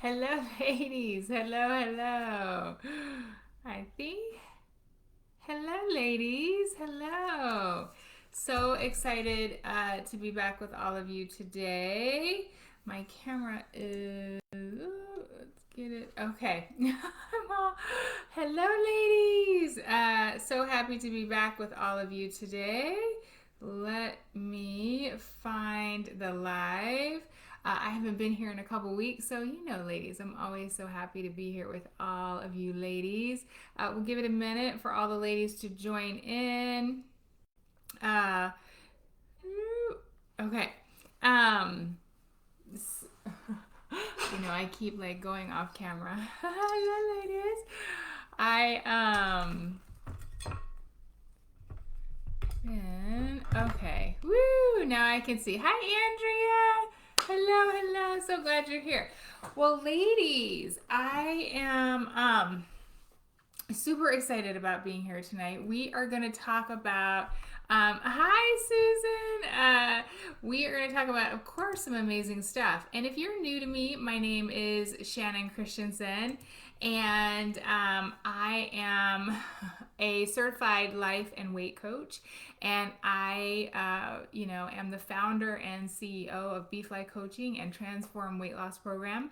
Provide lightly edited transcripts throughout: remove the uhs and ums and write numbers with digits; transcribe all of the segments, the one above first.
Hello, ladies. Hello, hello. I think. Hello, ladies. Hello. So excited to be back with all of you today. My camera is. Let's get it. Okay. Hello, ladies. So happy to be back with all of you today. Let me find the live. I haven't been here in a couple weeks, so ladies, I'm always so happy to be here with all of you ladies. We'll give it a minute for all the ladies to join in. Uh, okay. Um, I keep like going off camera. Hello, ladies. I and okay. Woo! Now I can see. Hi, Andrea. Hello, hello. So glad you're here. Well, ladies, I am super excited about being here tonight. We are going to talk about. Hi, Susan. We are going to talk about, of course, some amazing stuff. And if you're new to me, my name is Shannon Christensen, and I am a certified life and weight coach. And I, am the founder and CEO of Beef Life Coaching and Transform Weight Loss Program.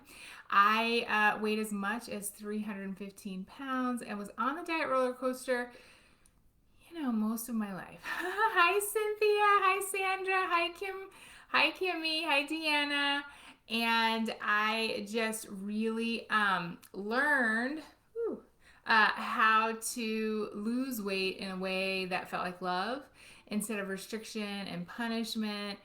I weighed as much as 315 pounds and was on the diet roller coaster, most of my life. Hi, Cynthia. Hi, Sandra. Hi, Kim. Hi, Kimmy. Hi, Deanna. And I just really learned how to lose weight in a way that felt like love instead of restriction and punishment.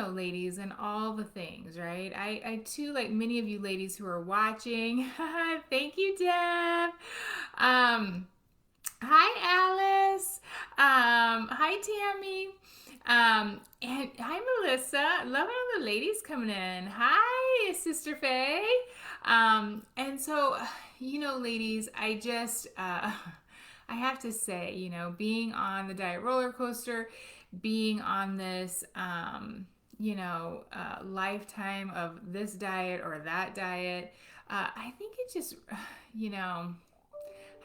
Ladies, and all the things, right? I too, like many of you ladies who are watching, thank you, Deb. Hi, Alice. Hi, Tammy. And hi, Melissa. Loving all the ladies coming in. Hi, Sister Faye. And so, ladies, I have to say, being on the diet roller coaster, being on this, lifetime of this diet or that diet, I think it just, I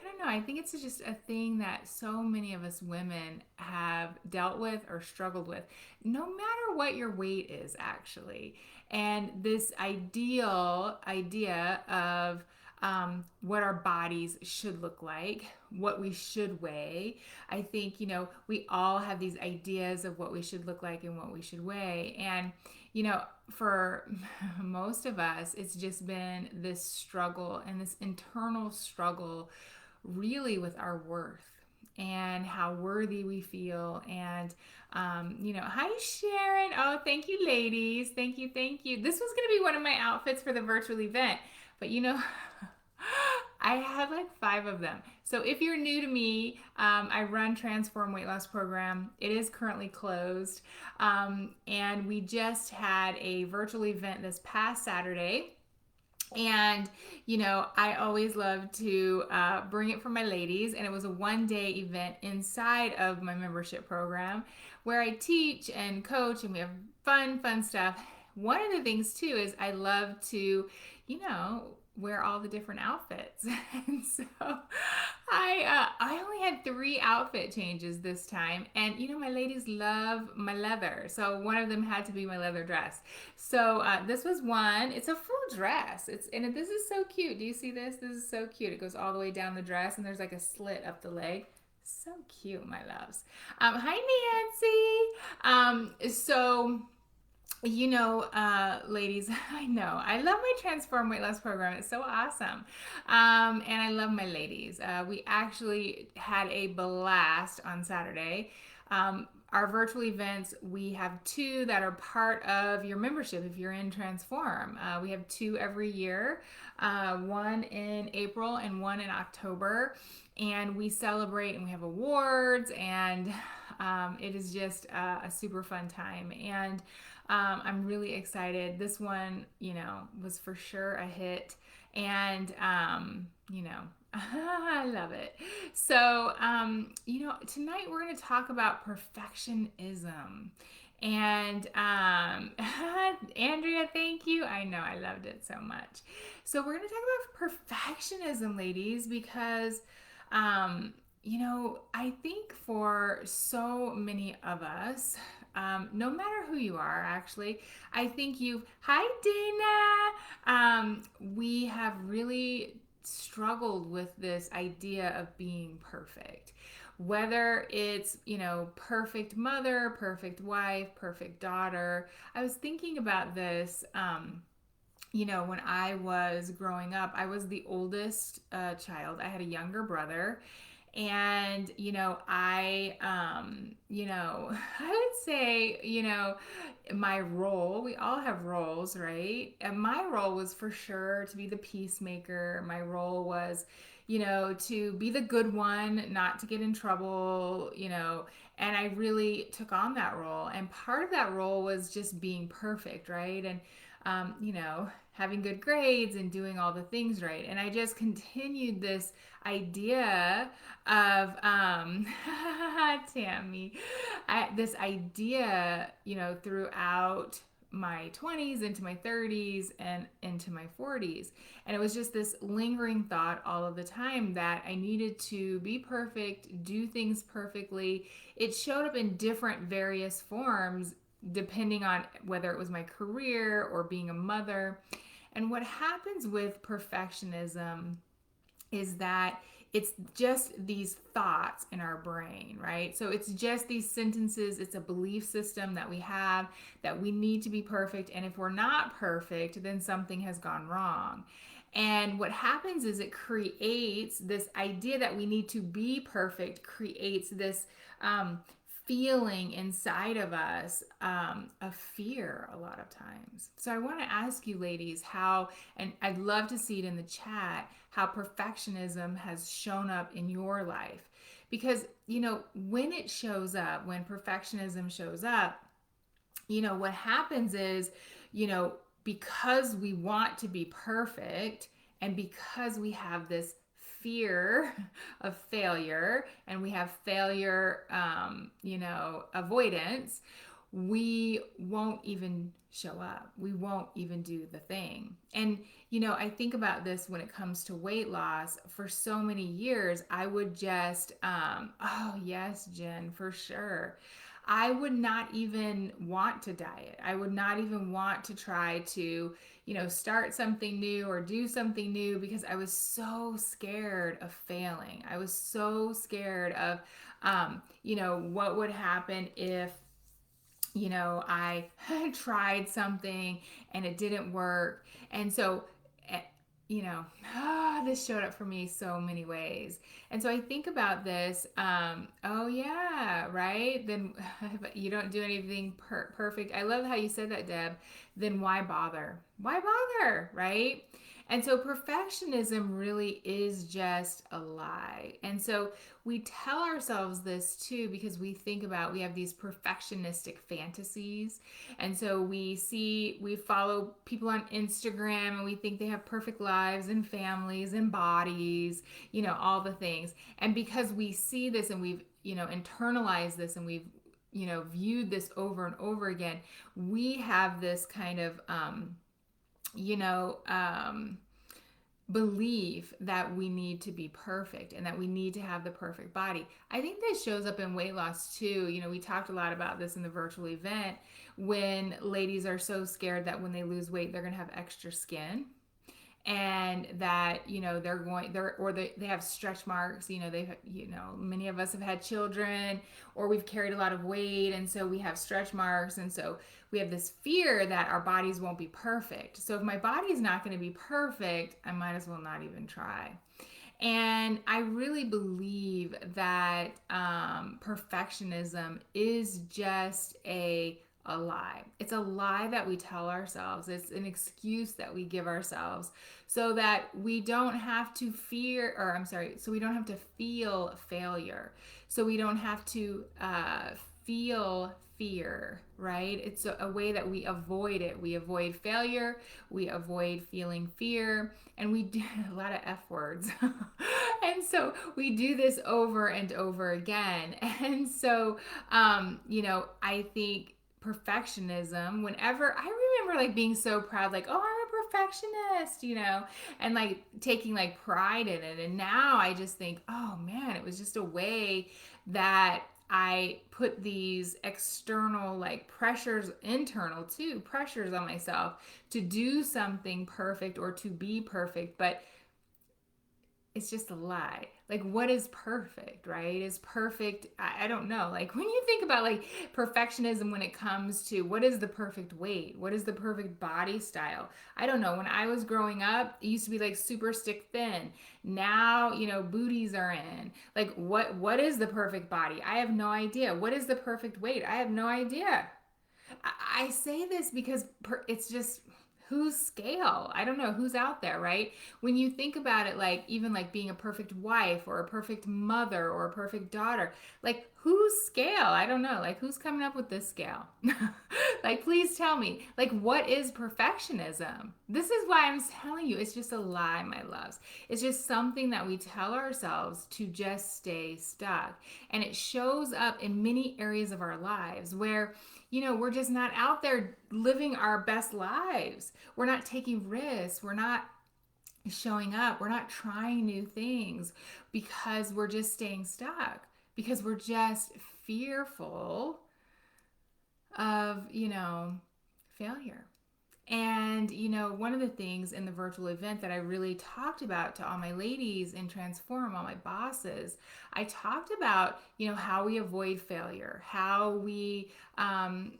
don't know. I think it's just a thing that so many of us women have dealt with or struggled with, no matter what your weight is, actually. And this idea of what our bodies should look like, what we should weigh. I think, we all have these ideas of what we should look like and what we should weigh. And, for most of us, it's just been this struggle and this internal struggle really with our worth and how worthy we feel. And hi, Sharon. Oh, thank you, ladies. Thank you, thank you. This was going to be one of my outfits for the virtual event, but I had like 5 of them. So if you're new to me, I run Transform Weight Loss Program. It is currently closed, and we just had a virtual event this past Saturday. And, I always love to bring it for my ladies. And it was a 1-day event inside of my membership program where I teach and coach and we have fun stuff. One of the things, too, is I love to, wear all the different outfits. And so I only had 3 outfit changes this time. And, my ladies love my leather. So one of them had to be my leather dress. So this was one. It's a full dress. This is so cute. Do you see this? This is so cute. It goes all the way down the dress and there's like a slit up the leg. So cute, my loves. Hi, Nancy. Ladies, I know. I love my Transform Weight Loss program. It's so awesome. And I love my ladies. We actually had a blast on Saturday. Our virtual events, we have 2 that are part of your membership if you're in Transform. We have 2 every year, one in April and one in October. And we celebrate and we have awards, and it is just a super fun time. And I'm really excited. This one, was for sure a hit. And, I love it. So, tonight we're going to talk about perfectionism. And Andrea, thank you. I know I loved it so much. So we're going to talk about perfectionism, ladies, because um, I think for so many of us, no matter who you are, actually, I think hi Dana, we have really struggled with this idea of being perfect. Whether it's, perfect mother, perfect wife, perfect daughter. I was thinking about this. When I was growing up, I was the oldest child. I had a younger brother. And, I would say, my role, we all have roles, right? And my role was for sure to be the peacemaker. My role was, to be the good one, not to get in trouble, and I really took on that role. And part of that role was just being perfect, right? And, having good grades and doing all the things right. And I just continued this idea of Tammy, this idea, throughout my 20s into my 30s and into my 40s. And it was just this lingering thought all of the time that I needed to be perfect, do things perfectly. It showed up in different various forms depending on whether it was my career or being a mother. And what happens with perfectionism is that it's just these thoughts in our brain, right? So it's just these sentences, it's a belief system that we have that we need to be perfect. And if we're not perfect, then something has gone wrong. And what happens is it creates this idea that we need to be perfect, creates this feeling inside of us of fear a lot of times. So I want to ask you, ladies, how, and I'd love to see it in the chat, how perfectionism has shown up in your life. Because, when it shows up, when perfectionism shows up, what happens is, you know, because we want to be perfect and because we have this fear of failure and we have failure, avoidance, we won't even show up. We won't even do the thing. And, I think about this when it comes to weight loss. For so many years, I would just, oh, yes, Jen, for sure. I would not even want to diet. I would not even want to try to, start something new or do something new because I was so scared of failing. I was so scared of, what would happen if I tried something and it didn't work. And so, eh, this showed up for me so many ways. And so I think about this. Oh, yeah, right? Then you don't do anything perfect. I love how you said that, Deb. Then why bother? Why bother, right? And so perfectionism really is just a lie. And so we tell ourselves this too because we have these perfectionistic fantasies. And so we follow people on Instagram and we think they have perfect lives and families and bodies, all the things. And because we see this and we've, internalized this and we've, viewed this over and over again, we have this kind of, you know, um, belief that we need to be perfect and that we need to have the perfect body. I think this shows up in weight loss too. We talked a lot about this in the virtual event when ladies are so scared that when they lose weight, they're going to have extra skin and that they have stretch marks. They've many of us have had children or we've carried a lot of weight and so we have stretch marks, and so we have this fear that our bodies won't be perfect. So if my body's not going to be perfect, I might as well not even try. And I really believe that perfectionism is just a lie. It's a lie that we tell ourselves. It's an excuse that we give ourselves so that we don't have to so we don't have to feel failure. So we don't have to feel fear, right? It's a way that we avoid it. We avoid failure, we avoid feeling fear, and we do a lot of F words. And so we do this over and over again. And so, I think perfectionism, whenever I remember like being so proud, like, oh, I'm a perfectionist, and like taking like pride in it. And now I just think, oh man, it was just a way that I put these external like pressures, internal too, pressures on myself to do something perfect or to be perfect. But it's just a lie. Like, what is perfect, right? Is perfect, I don't know. Like, when you think about like perfectionism when it comes to what is the perfect weight, what is the perfect body style, I don't know. When I was growing up, it used to be like super stick thin. Now, booties are in. Like, what is the perfect body? I have no idea. What is the perfect weight? I have no idea. I say this because it's just whose scale. I don't know who's out there, right? When you think about it, like even like being a perfect wife or a perfect mother or a perfect daughter, like whose scale? I don't know. Like who's coming up with this scale? Like, please tell me, like, what is perfectionism? This is why I'm telling you, it's just a lie, my loves. It's just something that we tell ourselves to just stay stuck. And it shows up in many areas of our lives where we're just not out there living our best lives. We're not taking risks. We're not showing up. We're not trying new things because we're just staying stuck, because we're just fearful of, failure. And, one of the things in the virtual event that I really talked about to all my ladies in Transform, all my bosses, I talked about, how we avoid failure, how we, have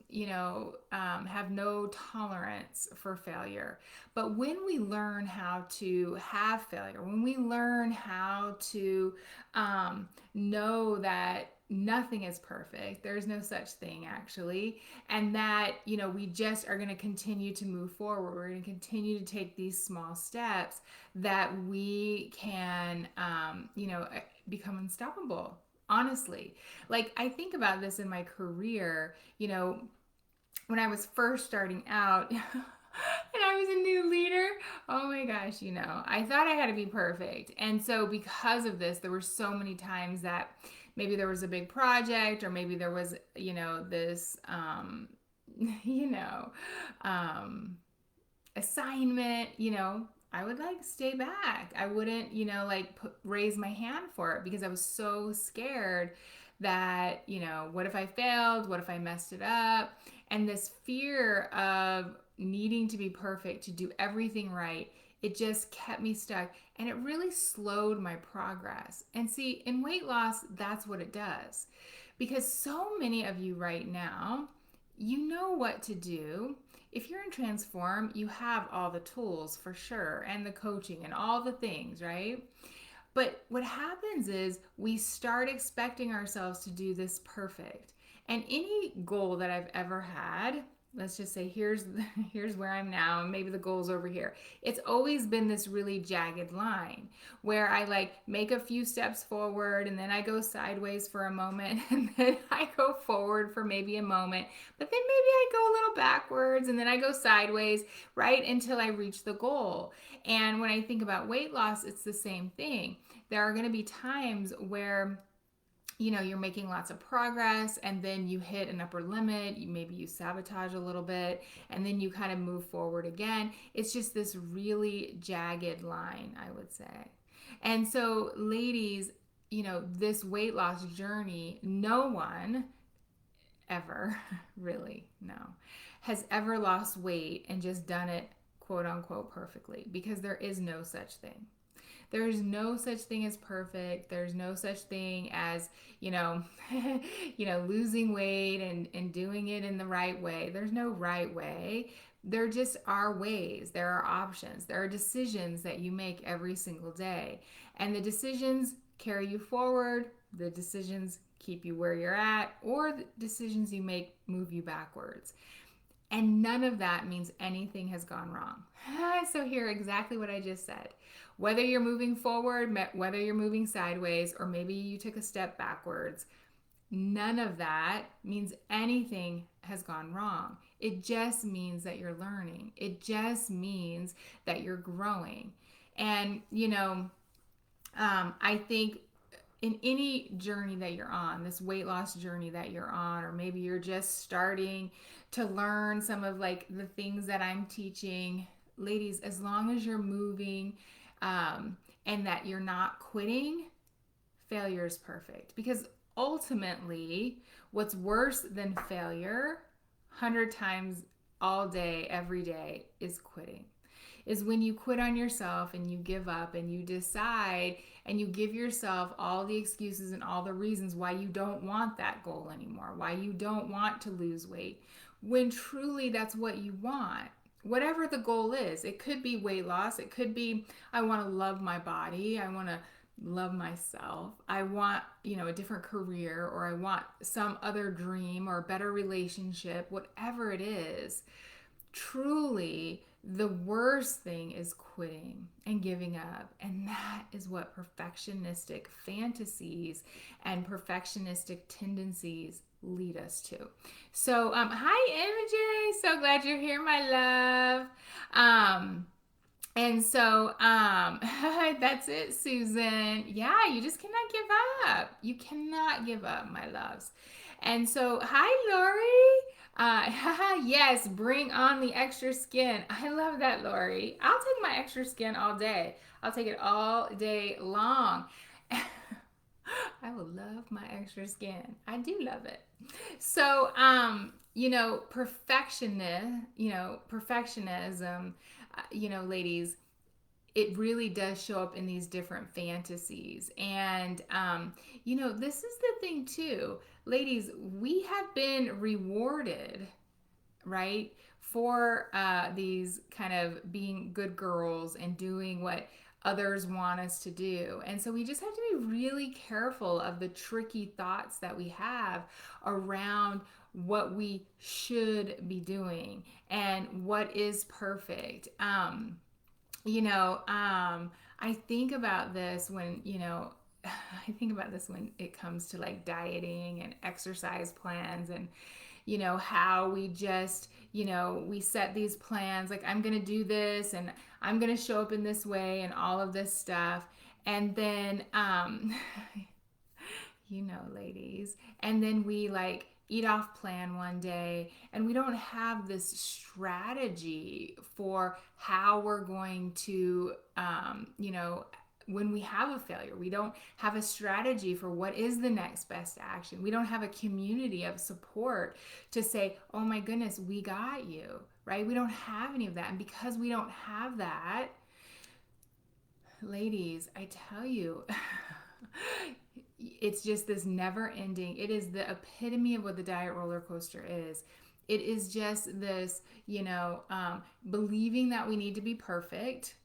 no tolerance for failure. But when we learn how to have failure, when we learn how to know that nothing is perfect, there's no such thing actually, and that we just are going to continue to move forward, we're going to continue to take these small steps, that we can become unstoppable, honestly. Like, I think about this in my career, when I was first starting out and I was a new leader. Oh my gosh, I thought I had to be perfect. And so, because of this, there were so many times that maybe there was a big project, or maybe there was, this, you know, um, assignment, I would like stay back. I wouldn't, like raise my hand for it because I was so scared that, what if I failed? What if I messed it up? And this fear of needing to be perfect, to do everything right, it just kept me stuck, and it really slowed my progress. And see, in weight loss, that's what it does. Because so many of you right now, you know what to do. If you're in Transform, you have all the tools for sure, and the coaching and all the things, right? But what happens is we start expecting ourselves to do this perfect. And any goal that I've ever had, let's just say here's where I'm now, and maybe the goal's over here. It's always been this really jagged line where I like make a few steps forward, and then I go sideways for a moment, and then I go forward for maybe a moment, but then maybe I go a little backwards, and then I go sideways, right until I reach the goal. And when I think about weight loss, it's the same thing. There are going to be times where you're making lots of progress, and then you hit an upper limit, maybe you sabotage a little bit, and then you kind of move forward again. It's just this really jagged line, I would say. And so, ladies, this weight loss journey, no one ever really, no, has ever lost weight and just done it quote unquote perfectly, because there is no such thing. There is no such thing as perfect. There's no such thing as, losing weight and doing it in the right way. There's no right way. There just are ways. There are options. There are decisions that you make every single day. And the decisions carry you forward. The decisions keep you where you're at, or the decisions you make move you backwards. And none of that means anything has gone wrong. So hear exactly what I just said. Whether you're moving forward, whether you're moving sideways, or maybe you took a step backwards, none of that means anything has gone wrong. It just means that you're learning. It just means that you're growing. And, I think in any journey that you're on, this weight loss journey that you're on, or maybe you're just starting to learn some of like the things that I'm teaching, ladies, as long as you're moving, and that you're not quitting, failure is perfect. Because ultimately, what's worse than failure, 100 times all day, every day, is quitting. Is when you quit on yourself and you give up and you decide and you give yourself all the excuses and all the reasons why you don't want that goal anymore, why you don't want to lose weight, when truly that's what you want. Whatever the goal is, it could be weight loss, it could be I want to love my body, I want to love myself, I want, a different career, or I want some other dream or a better relationship, whatever it is. Truly, the worst thing is quitting and giving up. And that is what perfectionistic fantasies and perfectionistic tendencies lead us to. So, hi, MJ. So glad you're here, my love. And so that's it, Susan. Yeah, you just cannot give up. You cannot give up, my loves. And so, hi, Lori. Yes, bring on the extra skin. I love that, Lori. I'll take my extra skin all day. I'll take it all day long. I will love my extra skin. I do love it. So, perfectionism, ladies, it really does show up in these different fantasies. And, this is the thing too. Ladies, we have been rewarded, right, for these kind of being good girls and doing what others want us to do. And so we just have to be really careful of the tricky thoughts that we have around what we should be doing and what is perfect. I think about this when, I think about this when it comes to like dieting and exercise plans, and how we just, we set these plans like I'm going to do this and I'm going to show up in this way and all of this stuff. And then ladies, and then we like eat off plan one day, and we don't have this strategy for how we're going to when we have a failure, we don't have a strategy for what is the next best action. We don't have a community of support to say, oh my goodness, we got you, right? We don't have any of that. And because we don't have that, ladies, I tell you, it's just this never ending. It is the epitome of what the diet roller coaster is. It is just this, believing that we need to be perfect,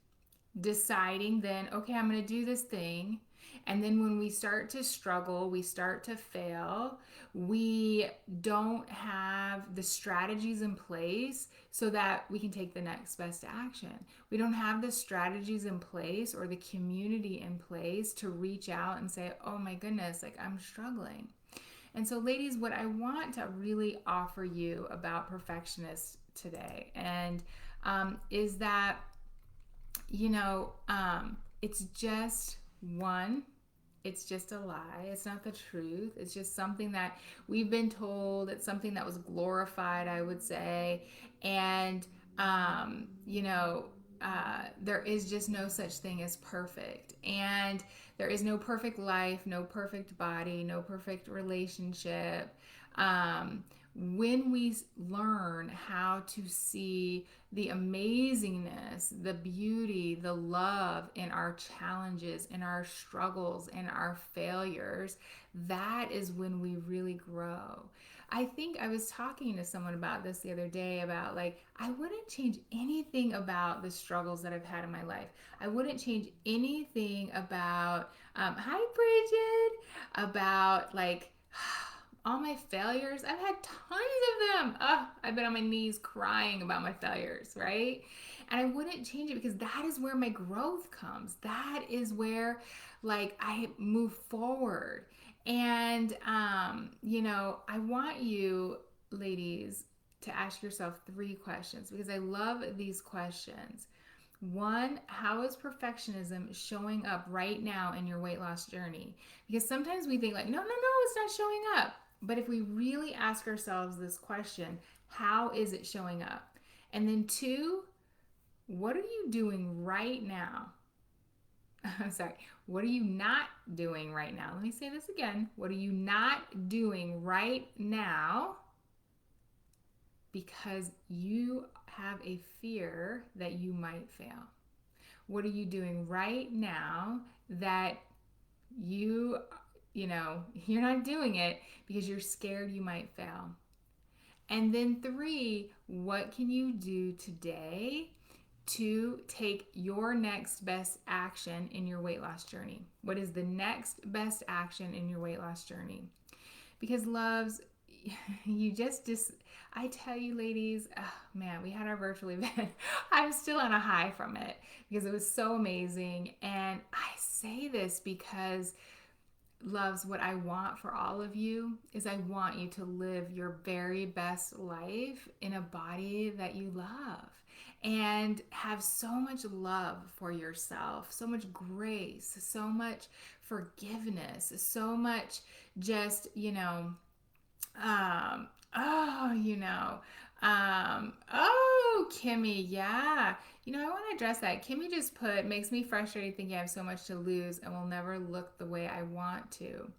deciding then, okay, I'm going to do this thing. And then when we start to struggle, we start to fail, we don't have the strategies in place so that we can take the next best action. We don't have the strategies in place or the community in place to reach out and say, oh my goodness, like I'm struggling. And so, ladies, what I want to really offer you about perfectionists today and is that it's just it's just a lie. It's not the truth. It's just something that we've been told. It's something that was glorified, I would say. And, there is just no such thing as perfect. And there is no perfect life, no perfect body, no perfect relationship. When we learn how to see the amazingness, the beauty, the love in our challenges, in our struggles, in our failures, that is when we really grow. I think I was talking to someone about this the other day about like, I wouldn't change anything about the struggles that I've had in my life. I wouldn't change anything about, hi Bridget, about like, all my failures. I've had tons of them. I've been on my knees crying about my failures, right? And I wouldn't change it because that is where my growth comes. That is where like I move forward. And I want you ladies to ask yourself 3 questions because I love these questions. One, how is perfectionism showing up right now in your weight loss journey? Because sometimes we think like, no, no, no, it's not showing up. But if we really ask ourselves this question, how is it showing up? And then two, what are you doing right now? I'm sorry. What are you not doing right now? Let me say this again. What are you not doing right now because you have a fear that you might fail? What are you doing right now that you, you're not doing it because you're scared you might fail? And then three, what can you do today to take your next best action in your weight loss journey? What is the next best action in your weight loss journey? Because loves, you just I tell you ladies, oh man, we had our virtual event. I'm still on a high from it because it was so amazing. And I say this because loves, what I want for all of you is I want you to live your very best life in a body that you love and have so much love for yourself, so much grace, so much forgiveness, so much just, um, oh, oh, Kimmy, yeah. I want to address that. Kimmy just put, makes me frustrated thinking I have so much to lose and will never look the way I want to.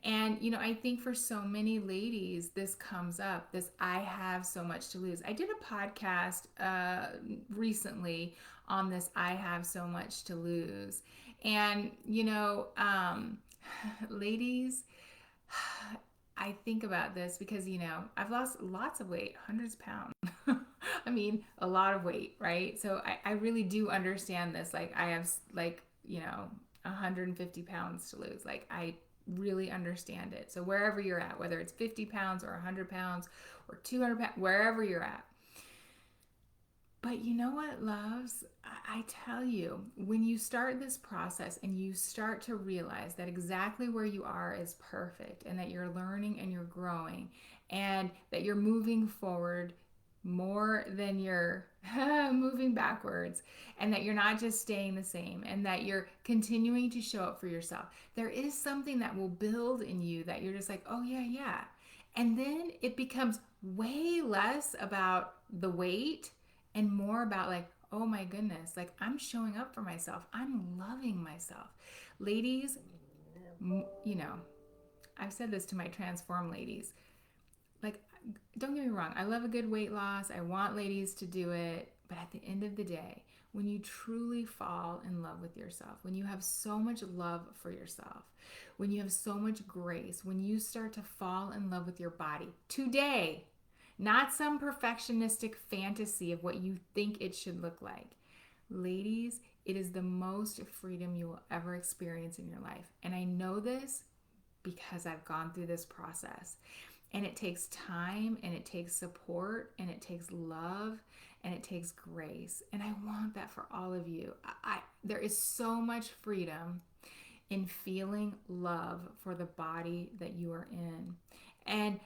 And, I think for so many ladies, this comes up, this I have so much to lose. I did a podcast recently on this I have so much to lose. And, ladies, I think about this because, I've lost lots of weight, hundreds of pounds. I mean, a lot of weight, right? So I really do understand this. Like, I have, 150 pounds to lose. Like, I really understand it. So, wherever you're at, whether it's 50 pounds or 100 pounds or 200 pounds, wherever you're at, but you know what, loves? I tell you, when you start this process and you start to realize that exactly where you are is perfect and that you're learning and you're growing and that you're moving forward more than you're moving backwards, and that you're not just staying the same, and that you're continuing to show up for yourself, there is something that will build in you that you're just like, oh, yeah, yeah. And then it becomes way less about the weight and more about like, oh my goodness, like I'm showing up for myself, I'm loving myself. Ladies, you know, I've said this to my transform ladies, like, don't get me wrong, I love a good weight loss, I want ladies to do it, but at the end of the day, when you truly fall in love with yourself, when you have so much love for yourself, when you have so much grace, when you start to fall in love with your body today, not some perfectionistic fantasy of what you think it should look like. Ladies, it is the most freedom you will ever experience in your life. And I know this because I've gone through this process. And it takes time and it takes support and it takes love and it takes grace. And I want that for all of you. There is so much freedom in feeling love for the body that you are in. And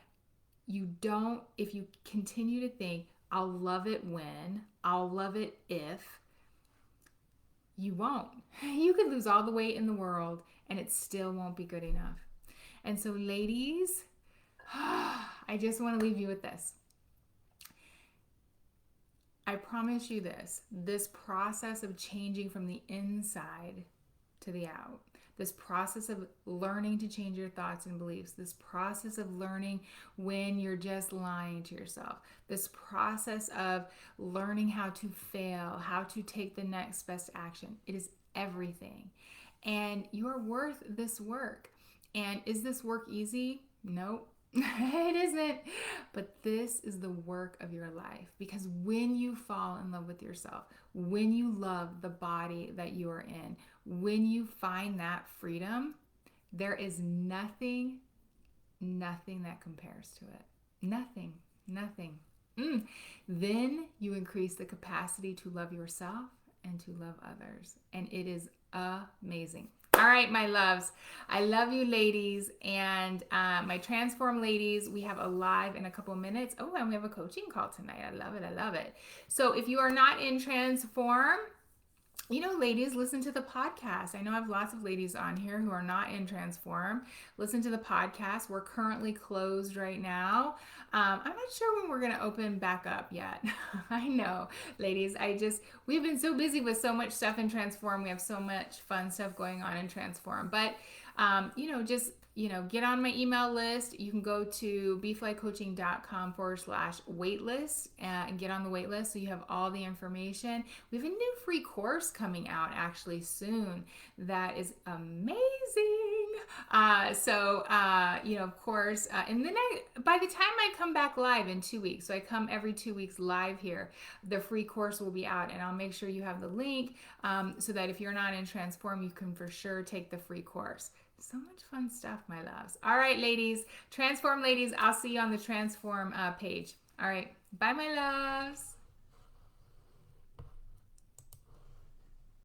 you don't, if you continue to think, I'll love it when, I'll love it if, you won't. You could lose all the weight in the world and it still won't be good enough. And so, ladies, I just want to leave you with this. I promise you this process of changing from the inside to the out, this process of learning to change your thoughts and beliefs, this process of learning when you're just lying to yourself, this process of learning how to fail, how to take the next best action, it is everything. And you're worth this work. And is this work easy? Nope. It isn't. But this is the work of your life, because when you fall in love with yourself, when you love the body that you are in, when you find that freedom, there is nothing that compares to it. Nothing. Then you increase the capacity to love yourself and to love others. And it is amazing. All right, my loves. I love you, ladies. And my Transform ladies, we have a live in a couple of minutes. Oh, and we have a coaching call tonight. I love it. So if you are not in Transform, Ladies, listen to the podcast. I know I have lots of ladies on here who are not in Transform. Listen to the podcast. We're currently closed right now. I'm not sure when we're going to open back up yet. I know, ladies. We've been so busy with so much stuff in Transform. We have so much fun stuff going on in Transform. But, just get on my email list. You can go to beeflycoaching.com/waitlist and get on the wait list so you have all the information. We have a new free course coming out actually soon that is amazing. Of course, and then by the time I come back live in 2 weeks, so I come every 2 weeks live here, the free course will be out, and I'll make sure you have the link so that if you're not in Transform, you can for sure take the free course. So much fun stuff, my loves. All right, ladies, Transform ladies, I'll see you on the Transform page. All right, bye, my loves.